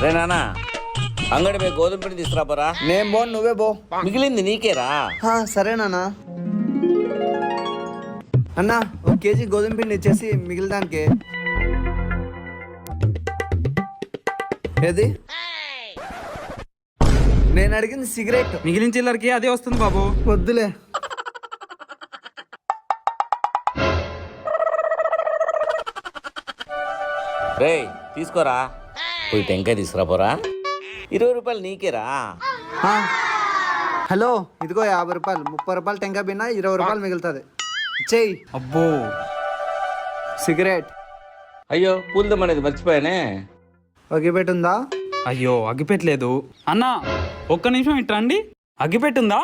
రే నాన్న అంగడి పోయి గోధుమ పిండి తీసుకురాపరా. నేను బో నువ్వే బో. మిగిలింది నీకేరా. సరేనా అన్న, 1 కేజీ గోధుమ పిండి ఇచ్చేసి మిగిలిదానికి. ఏది? నేను అడిగింది సిగరెట్. మిగిలిన చిల్లరకి అదే వస్తుంది బాబు. వద్దులే. రే తీసుకోరా. పోయి టెంకాయ తీసుకురాపోరా. 20 రూపాయలు నీకేరా. హలో, ఇదిగో 50 రూపాయలు. 30 రూపాయలు టెంకాయ బిన్నా, 20 రూపాయలు మిగులుతుంది. చెయ్యి. అబ్బో, సిగరెట్. అయ్యో పూలదం అనేది మర్చిపోయానే. ఒగిపెట్టుందా? అయ్యో అగ్గిపెట్టలేదు అన్నా. ఒక్క నిమిషం ఇట్రండి. అగ్గిపెట్టుందా?